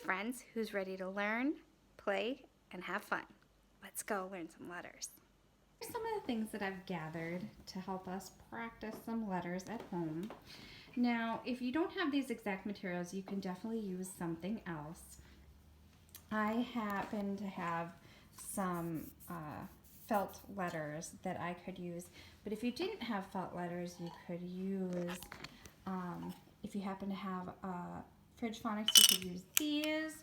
friends who's ready to learn, play, and have fun. Let's go learn some letters. Here's some of the things that I've gathered to help us practice some letters at home. Now, if you don't have these exact materials, you can definitely use something else. I happen to have some felt letters that I could use, but if you didn't have felt letters, you could use, if you happen to have Fridge Phonics, you could use these.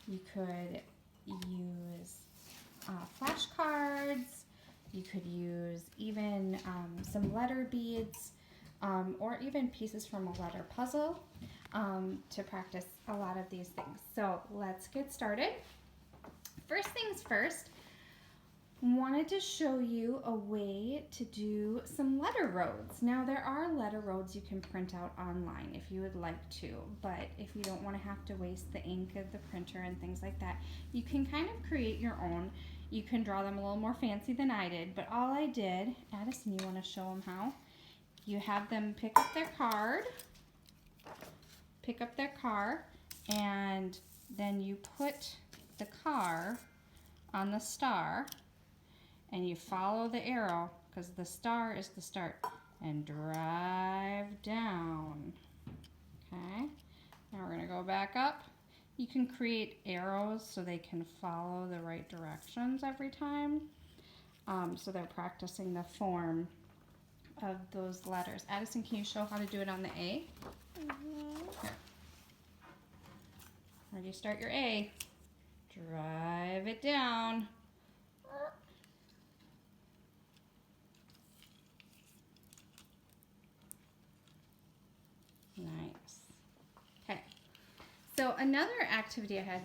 You could use flashcards. You could use even some letter beads or even pieces from a letter puzzle to practice a lot of these things. So let's get started. First things first, wanted to show you a way to do some letter roads. Now there are letter roads you can print out online if you would like to, but if you don't want to have to waste the ink of the printer and things like that, you can kind of create your own. You can draw them a little more fancy than I did, but all I did, Addison, you want to show them how? You have them pick up their card, and then you put the car on the star, and you follow the arrow because the star is the start, and drive down. Okay, now we're going to go back up. You can create arrows so they can follow the right directions every time. So they're practicing the form of those letters. Addison, can you show how to do it on the A? Here. Where do you start your A? Drive it down. Nice. Okay. So another activity I had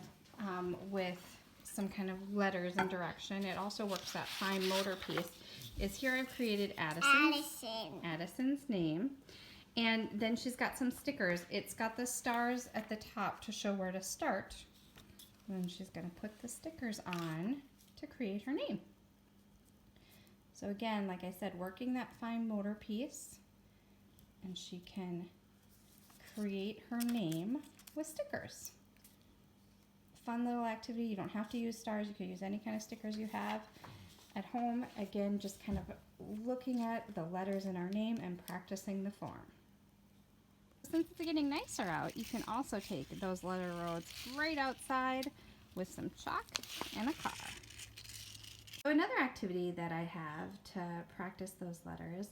with some kind of letters and direction, it also works that fine motor piece, is here I've created Addison's name. And then she's got some stickers. It's got the stars at the top to show where to start. And then she's going to put the stickers on to create her name. So again, like I said, working that fine motor piece, and she can create her name with stickers. Fun little activity. You don't have to use stars. You could use any kind of stickers you have at home. Again, just kind of looking at the letters in our name and practicing the form. Since it's getting nicer out, you can also take those letter roads right outside with some chalk and a car. So another activity that I have to practice those letters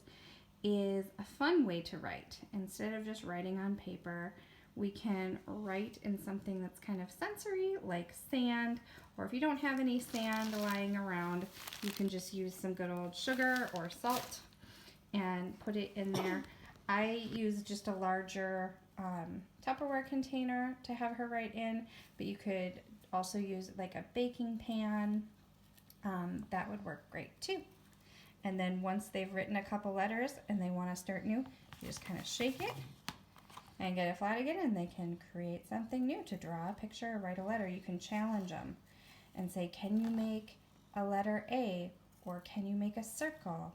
is a fun way to write. Instead of just writing on paper, we can write in something that's kind of sensory, like sand, or if you don't have any sand lying around, you can just use some good old sugar or salt and put it in there. I use just a larger Tupperware container to have her write in, but you could also use like a baking pan. That would work great too. And then once they've written a couple letters and they want to start new, you just kind of shake it and get it flat again, and they can create something new to draw a picture or write a letter. You can challenge them and say, can you make a letter A, or can you make a circle?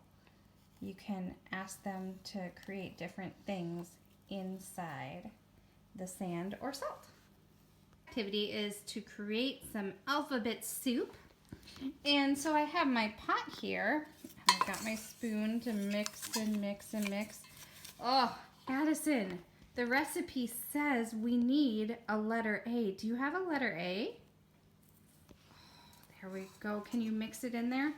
You can ask them to create different things inside the sand or salt. Activity is to create some alphabet soup. And so I have my pot here. I've got my spoon to mix and mix and mix. Oh, Addison, the recipe says we need a letter A. Do you have a letter A? Oh, there we go. Can you mix it in there?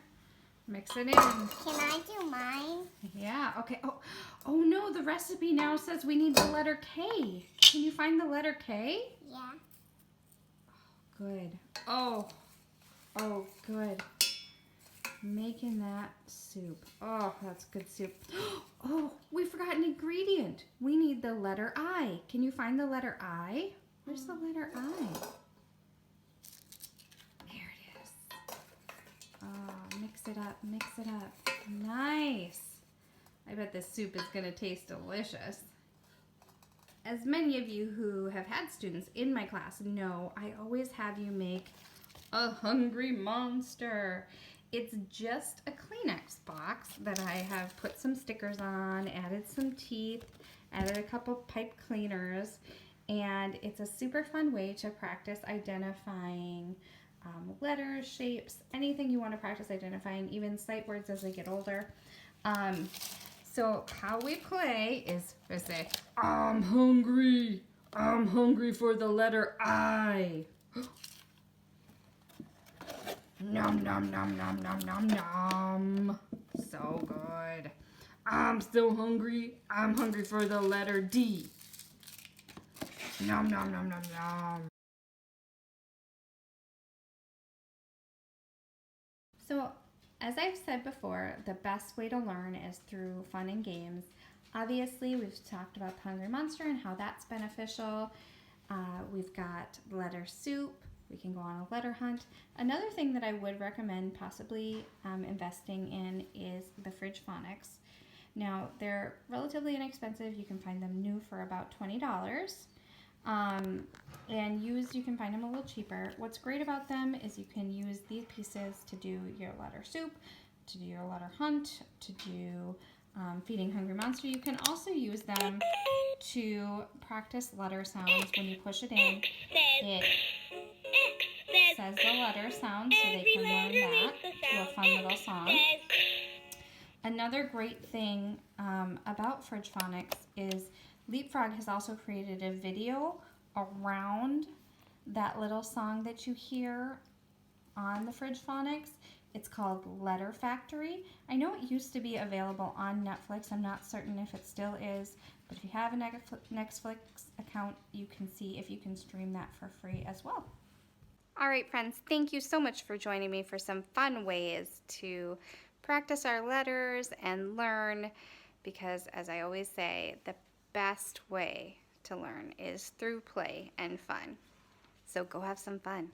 Mix it in. Can I do mine? Yeah, okay. Oh no, the recipe now says we need the letter K. Can you find the letter K? Yeah. Good. Oh, good. Making that soup. Oh, that's good soup. Oh, we forgot an ingredient. We need the letter I. Can you find the letter I? Where's the letter I? There it is. Oh, mix it up, mix it up. Nice. I bet this soup is going to taste delicious. As many of you who have had students in my class know, I always have you make a hungry monster. It's just a Kleenex box that I have put some stickers on, added some teeth, added a couple pipe cleaners, And it's a super fun way to practice identifying letters, shapes, anything you want to practice identifying, even sight words as they get older. So how we play is we say, I'm hungry. I'm hungry for the letter I. Nom nom nom nom nom nom nom. So good. I'm still hungry. I'm hungry for the letter D. Nom nom nom nom nom. So, as I've said before, the best way to learn is through fun and games. Obviously, we've talked about the Hungry Monster and how that's beneficial. We've got letter soup. We can go on a letter hunt. Another thing that I would recommend possibly investing in is the Fridge Phonics. Now, they're relatively inexpensive. You can find them new for about $20. And used, you can find them a little cheaper. What's great about them is you can use these pieces to do your letter soup, to do your letter hunt, to do feeding Hungry Monster. You can also use them to practice letter sounds. When you push it in, it says the letter sound, so they can learn that to a fun little song. Another great thing about Fridge Phonics is Leapfrog has also created a video around that little song that you hear on the Fridge Phonics. It's called Letter Factory. I know it used to be available on Netflix. I'm not certain if it still is, but if you have a Netflix account, you can see if you can stream that for free as well. All right, friends, thank you so much for joining me for some fun ways to practice our letters and learn, because as I always say, the best way to learn is through play and fun. So go have some fun.